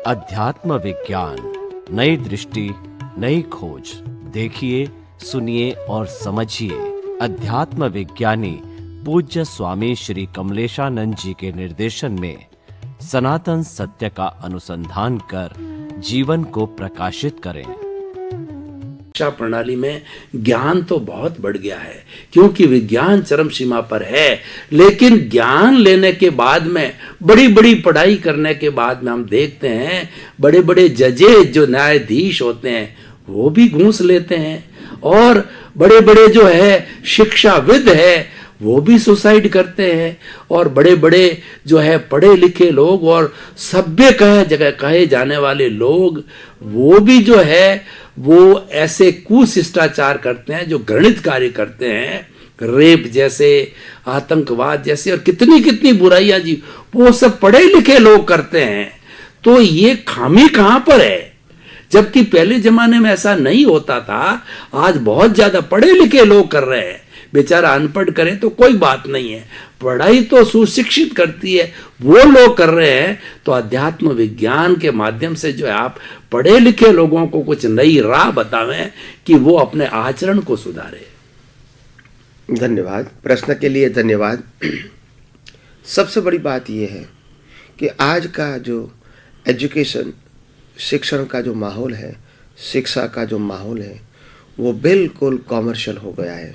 अध्यात्म विज्ञान, नई दृष्टि, नई खोज। देखिए, सुनिए और समझिए। अध्यात्म विज्ञानी पूज्य स्वामी श्री कमलेशानंद जी के निर्देशन में सनातन सत्य का अनुसंधान कर जीवन को प्रकाशित करें। शिक्षा प्रणाली में ज्ञान तो बहुत बढ़ गया है, क्योंकि विज्ञान चरम सीमा पर है। लेकिन ज्ञान लेने के बाद में, बड़ी बड़ी पढ़ाई करने के बाद में हम देखते हैं बड़े बड़े जजेज, जो न्यायाधीश होते हैं, वो भी घूस लेते हैं। और बड़े बड़े जो है शिक्षाविद है, वो भी सुसाइड करते हैं। और बड़े बड़े जो है पढ़े लिखे लोग और सभ्य कहे जाने वाले लोग, वो भी जो है वो ऐसे कुशिष्टाचार करते हैं जो घृणित कार्य करते हैं, रेप जैसे, आतंकवाद जैसे, और कितनी कितनी बुराइयां जी, वो सब पढ़े लिखे लोग करते हैं। तो ये खामी कहां पर है? जबकि पहले जमाने में ऐसा नहीं होता था। आज बहुत ज्यादा पढ़े लिखे लोग कर रहे हैं। बेचारा अनपढ़ करे तो कोई बात नहीं है, पढ़ाई तो सुशिक्षित करती है, वो लोग कर रहे हैं। तो अध्यात्म विज्ञान के माध्यम से जो है आप पढ़े लिखे लोगों को कुछ नई राह बतावें कि वो अपने आचरण को सुधारे। धन्यवाद। प्रश्न के लिए धन्यवाद। सबसे बड़ी बात यह है कि आज का जो एजुकेशन, शिक्षण का जो माहौल है, शिक्षा का जो माहौल है, वो बिल्कुल कॉमर्शियल हो गया है।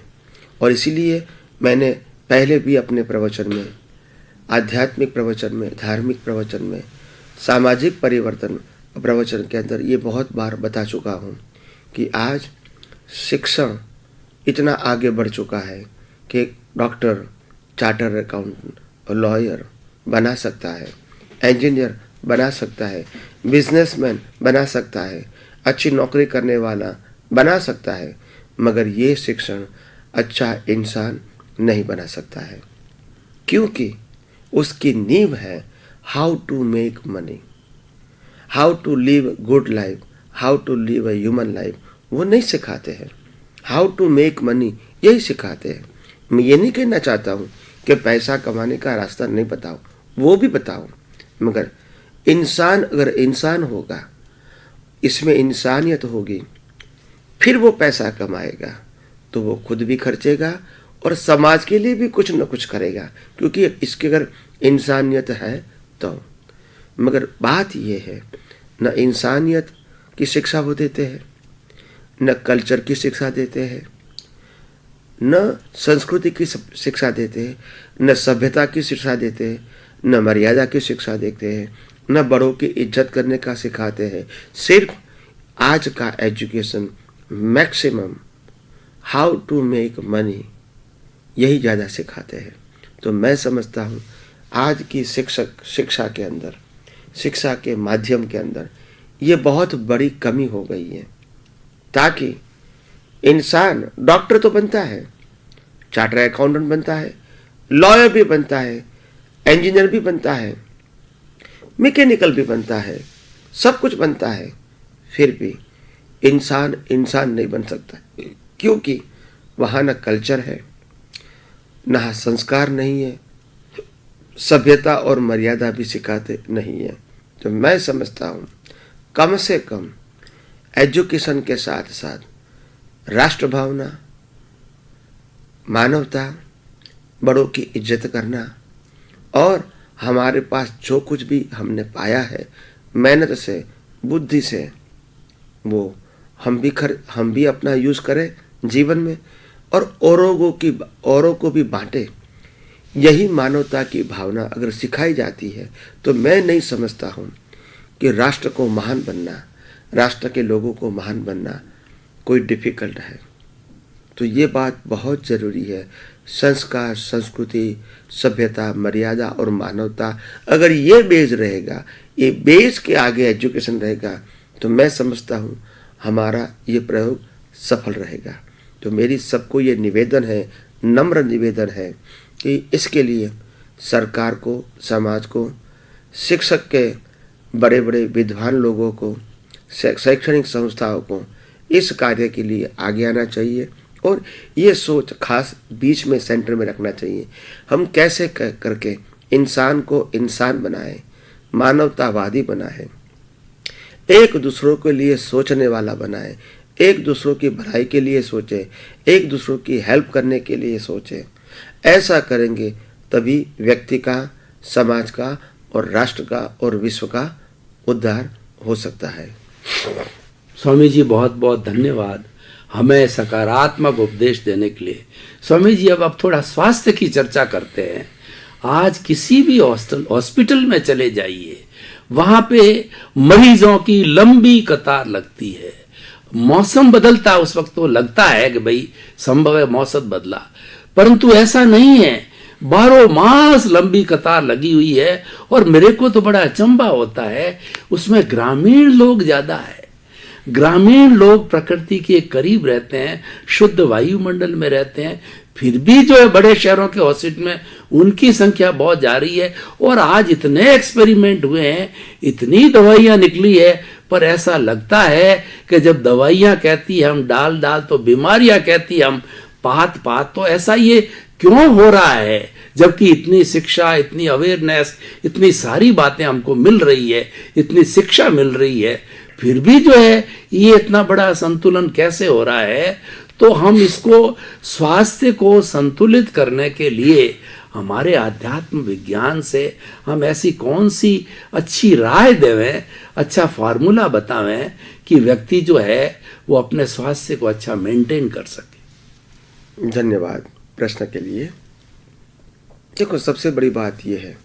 और इसीलिए मैंने पहले भी अपने प्रवचन में, आध्यात्मिक प्रवचन में, धार्मिक प्रवचन में, सामाजिक परिवर्तन प्रवचन के अंदर ये बहुत बार बता चुका हूँ कि आज शिक्षण इतना आगे बढ़ चुका है कि डॉक्टर, चार्टर अकाउंटेंट और लॉयर बना सकता है, इंजीनियर बना सकता है, बिजनेसमैन बना सकता है, अच्छी नौकरी करने वाला बना सकता है, मगर ये शिक्षण अच्छा इंसान नहीं बना सकता है, क्योंकि उसकी नींव है how to make money, how to live good life, how to live a human life. वो नहीं सिखाते हैं। हाउ टू मेक मनी यही सिखाते हैं। मैं ये नहीं कहना चाहता हूँ कि पैसा कमाने का रास्ता नहीं बताओ, वो भी बताओ, मगर इंसान अगर इंसान होगा, इसमें इंसानियत होगी, फिर वो पैसा कमाएगा तो वो खुद भी खर्चेगा और समाज के लिए भी कुछ न कुछ करेगा, क्योंकि इसके अगर इंसानियत है तो। मगर बात ये है, न इंसानियत की शिक्षा वो देते हैं, न कल्चर की शिक्षा देते हैं, न संस्कृति की शिक्षा देते हैं, न सभ्यता की शिक्षा देते हैं, न मर्यादा की शिक्षा देते हैं, न बड़ों की इज्जत करने का सिखाते हैं। सिर्फ आज का education maximum how to make money यही ज़्यादा सिखाते हैं। तो मैं समझता हूँ आज की शिक्षा के अंदर, शिक्षा के माध्यम के अंदर ये बहुत बड़ी कमी हो गई है, ताकि इंसान डॉक्टर तो बनता है, चार्टर अकाउंटेंट बनता है, लॉयर भी बनता है, इंजीनियर भी बनता है, मैकेनिकल भी बनता है, सब कुछ बनता है, फिर भी इंसान इंसान नहीं बन सकता, क्योंकि वहाँ न कल्चर है, न संस्कार नहीं है, सभ्यता और मर्यादा भी सिखाते नहीं है। तो मैं समझता हूँ कम से कम एजुकेशन के साथ साथ राष्ट्र भावना, मानवता, बड़ों की इज्जत करना, और हमारे पास जो कुछ भी हमने पाया है मेहनत से, बुद्धि से, वो हम भी अपना यूज़ करें जीवन में, और औरों को भी बांटे। यही मानवता की भावना अगर सिखाई जाती है तो मैं नहीं समझता हूँ कि राष्ट्र को महान बनना, राष्ट्र के लोगों को महान बनना कोई डिफ़िकल्ट है। तो ये बात बहुत ज़रूरी है। संस्कार, संस्कृति, सभ्यता, मर्यादा और मानवता, अगर ये बेस रहेगा, ये बेस के आगे एजुकेशन रहेगा, तो मैं समझता हूँ हमारा ये प्रयोग सफल रहेगा। तो मेरी सबको ये निवेदन है, नम्र निवेदन है कि इसके लिए सरकार को, समाज को, शिक्षक के बड़े बड़े विद्वान लोगों को, शैक्षणिक संस्थाओं को इस कार्य के लिए आगे आना चाहिए, और ये सोच खास बीच में, सेंटर में रखना चाहिए। हम कैसे करके इंसान को इंसान बनाएं, मानवतावादी बनाएं, एक दूसरों के लिए सोचने वाला बनाए, एक दूसरों की भलाई के लिए सोचे, एक दूसरों की हेल्प करने के लिए सोचे। ऐसा करेंगे तभी व्यक्ति का, समाज का और राष्ट्र का और विश्व का उद्धार हो सकता है। स्वामी जी बहुत बहुत धन्यवाद हमें सकारात्मक उपदेश देने के लिए। स्वामी जी अब थोड़ा स्वास्थ्य की चर्चा करते हैं। आज किसी भी हॉस्पिटल में चले जाइए, वहां पे मरीजों की लंबी कतार लगती है। मौसम बदलता उस वक्त तो लगता है कि भाई संभव है मौसम बदला, परंतु ऐसा नहीं है। 12 मास लंबी कतार लगी हुई है और मेरे को तो बड़ा अचंभा होता है, उसमें ग्रामीण लोग ज्यादा है। ग्रामीण लोग प्रकृति के करीब रहते हैं, शुद्ध वायुमंडल में रहते हैं, फिर भी जो है बड़े शहरों के हॉस्पिटल में उनकी संख्या बहुत जा रही है। और आज इतने एक्सपेरिमेंट हुए हैं, इतनी दवाइयां निकली है, पर ऐसा लगता है कि जब दवाइयां कहती है हम डाल डाल तो बीमारियां कहती है हम पात पात। तो ऐसा ये क्यों हो रहा है, जबकि इतनी शिक्षा, इतनी अवेयरनेस, इतनी सारी बातें हमको मिल रही है, इतनी शिक्षा मिल रही है, फिर भी जो है ये इतना बड़ा संतुलन कैसे हो रहा है। तो हम इसको स्वास्थ्य को संतुलित करने के लिए हमारे आध्यात्म विज्ञान से हम ऐसी कौन सी अच्छी राय देवें, अच्छा फार्मूला बतावें कि व्यक्ति जो है वो अपने स्वास्थ्य को अच्छा मेंटेन कर सके। धन्यवाद प्रश्न के लिए। देखो, सबसे बड़ी बात यह है,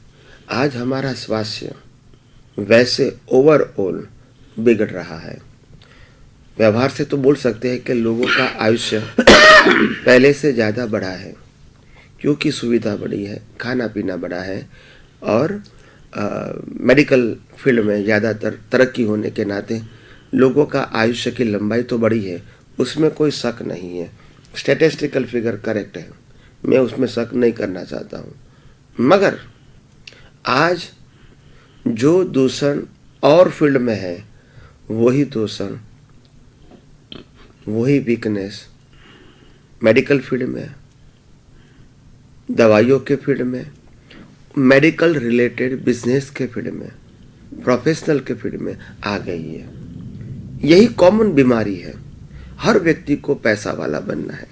आज हमारा स्वास्थ्य वैसे ओवरऑल बिगड़ रहा है। व्यवहार से तो बोल सकते हैं कि लोगों का आयुष्य पहले से ज़्यादा बढ़ा है, क्योंकि सुविधा बढ़ी है, खाना पीना बढ़ा है और मेडिकल फील्ड में ज़्यादातर तरक्की होने के नाते लोगों का आयुष्य की लंबाई तो बढ़ी है, उसमें कोई शक नहीं है। स्टैटिस्टिकल फिगर करेक्ट है, मैं उसमें शक नहीं करना चाहता हूँ। मगर आज जो दूषण और फील्ड में है, वही दूषण, वही वीकनेस मेडिकल फील्ड में, दवाइयों के फील्ड में, मेडिकल रिलेटेड बिजनेस के फील्ड में, प्रोफेशनल के फील्ड में आ गई है। यही कॉमन बीमारी है। हर व्यक्ति को पैसा वाला बनना है,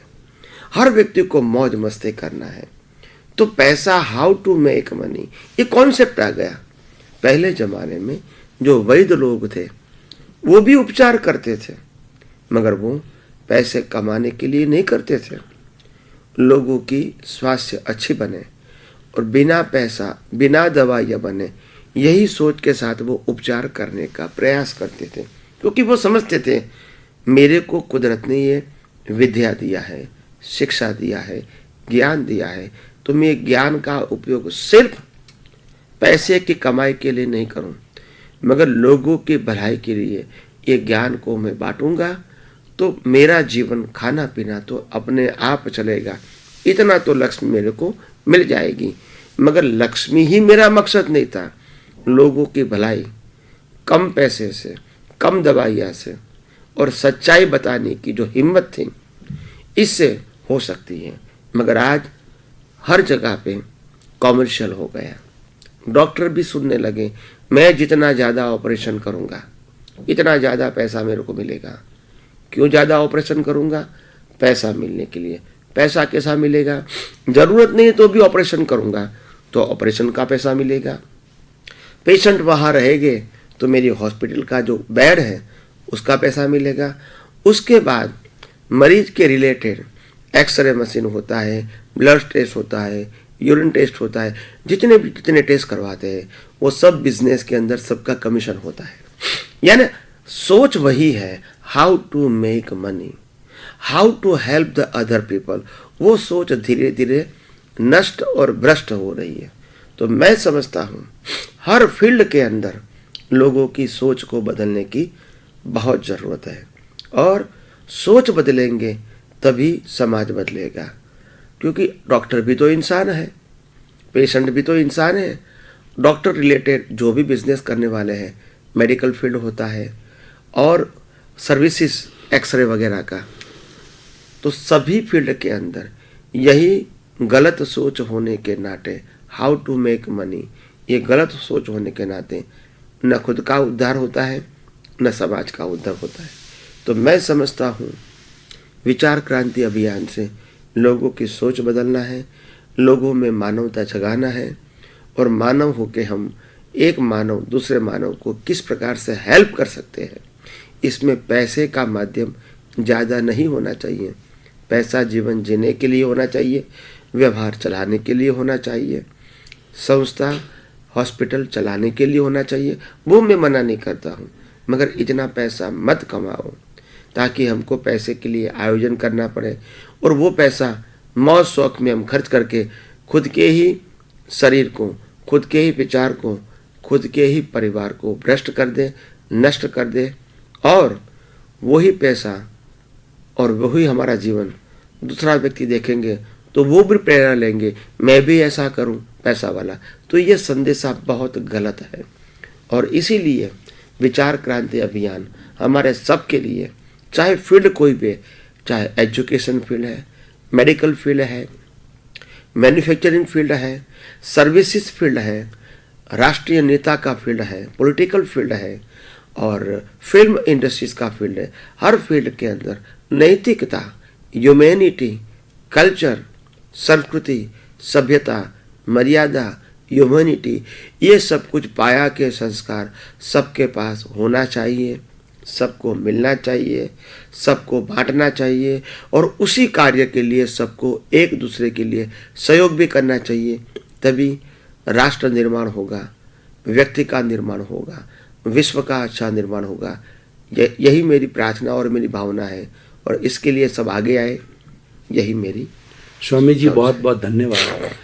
हर व्यक्ति को मौज मस्ती करना है। तो पैसा, हाउ टू मेक मनी, ये कॉन्सेप्ट आ गया। पहले जमाने में जो वैद्य लोग थे वो भी उपचार करते थे, मगर वो पैसे कमाने के लिए नहीं करते थे। लोगों की स्वास्थ्य अच्छी बने और बिना पैसा, बिना दवाइयाँ बने, यही सोच के साथ वो उपचार करने का प्रयास करते थे, क्योंकि वो समझते थे मेरे को कुदरत ने ये विद्या दिया है, शिक्षा दिया है, ज्ञान दिया है, तो मैं ज्ञान का उपयोग सिर्फ पैसे की कमाई के लिए नहीं करूं, मगर लोगों की भलाई के लिए ये ज्ञान को मैं बांटूंगा, तो मेरा जीवन, खाना पीना तो अपने आप चलेगा। इतना तो लक्ष्मी मेरे को मिल जाएगी। मगर लक्ष्मी ही मेरा मकसद नहीं था। लोगों की भलाई कम पैसे से, कम दवाइयाँ से और सच्चाई बताने की जो हिम्मत थी, इससे हो सकती है। मगर आज हर जगह पे कॉमर्शियल हो गया। डॉक्टर भी सुनने लगे, मैं जितना ज़्यादा ऑपरेशन करूँगा इतना ज़्यादा पैसा मेरे को मिलेगा। क्यों ज़्यादा ऑपरेशन करूँगा? पैसा मिलने के लिए। पैसा कैसा मिलेगा? ज़रूरत नहीं तो भी ऑपरेशन करूँगा तो ऑपरेशन का पैसा मिलेगा। पेशेंट वहाँ रहेंगे तो मेरी हॉस्पिटल का जो बेड है उसका पैसा मिलेगा। उसके बाद मरीज के रिलेटेड एक्सरे मशीन होता है, ब्लड टेस्ट होता है, यूरिन टेस्ट होता है, जितने टेस्ट करवाते हैं वो सब बिजनेस के अंदर सबका कमीशन होता है। यानी सोच वही है, how to make money, how to help the other people. वो सोच धीरे धीरे नष्ट और भ्रष्ट हो रही है। तो मैं समझता हूँ हर फील्ड के अंदर लोगों की सोच को बदलने की बहुत ज़रूरत है, और सोच बदलेंगे तभी समाज बदलेगा। क्योंकि डॉक्टर भी तो इंसान है, पेशेंट भी तो इंसान है। डॉक्टर रिलेटेड जो भी बिजनेस करने वाले हैं, मेडिकल फील्ड होता है और सर्विसेज, एक्सरे वगैरह का, तो सभी फील्ड के अंदर यही गलत सोच होने के नाते, हाउ टू मेक मनी, ये गलत सोच होने के नाते न खुद का उद्धार होता है, न समाज का उद्धार होता है। तो मैं समझता हूँ विचार क्रांति अभियान से लोगों की सोच बदलना है, लोगों में मानवता जगाना है, और मानव होके हम एक मानव दूसरे मानव को किस प्रकार से हेल्प कर सकते हैं। इसमें पैसे का माध्यम ज़्यादा नहीं होना चाहिए। पैसा जीवन जीने के लिए होना चाहिए, व्यवहार चलाने के लिए होना चाहिए, संस्था हॉस्पिटल चलाने के लिए होना चाहिए। वो मैं मना नहीं करता हूँ, मगर इतना पैसा मत कमाओ ताकि हमको पैसे के लिए आयोजन करना पड़े और वो पैसा मौज शौक में हम खर्च करके खुद के ही शरीर को, खुद के ही विचार को, खुद के ही परिवार को भ्रष्ट कर दे, नष्ट कर दे, और वही पैसा और वही हमारा जीवन दूसरा व्यक्ति देखेंगे तो वो भी प्रेरणा लेंगे, मैं भी ऐसा करूं पैसा वाला। तो ये संदेशा बहुत गलत है, और इसीलिए विचार क्रांति अभियान हमारे सबके लिए, चाहे फील्ड कोई भी, चाहे एजुकेशन फील्ड है, मेडिकल फील्ड है, मैन्युफैक्चरिंग फील्ड है, सर्विसेज फील्ड है, राष्ट्रीय नेता का फील्ड है, पॉलिटिकल फील्ड है, और फिल्म इंडस्ट्रीज का फील्ड है। हर फील्ड के अंदर नैतिकता, ह्यूमैनिटी, कल्चर, संस्कृति, सभ्यता, मर्यादा, ह्यूमैनिटी, ये सब कुछ पाया के संस्कार सबके पास होना चाहिए, सबको मिलना चाहिए, सबको बांटना चाहिए, और उसी कार्य के लिए सबको एक दूसरे के लिए सहयोग भी करना चाहिए। तभी राष्ट्र निर्माण होगा, व्यक्ति का निर्माण होगा, विश्व का अच्छा निर्माण होगा। यही मेरी प्रार्थना और मेरी भावना है, और इसके लिए सब आगे आए, यही मेरी। स्वामी जी बहुत बहुत धन्यवाद।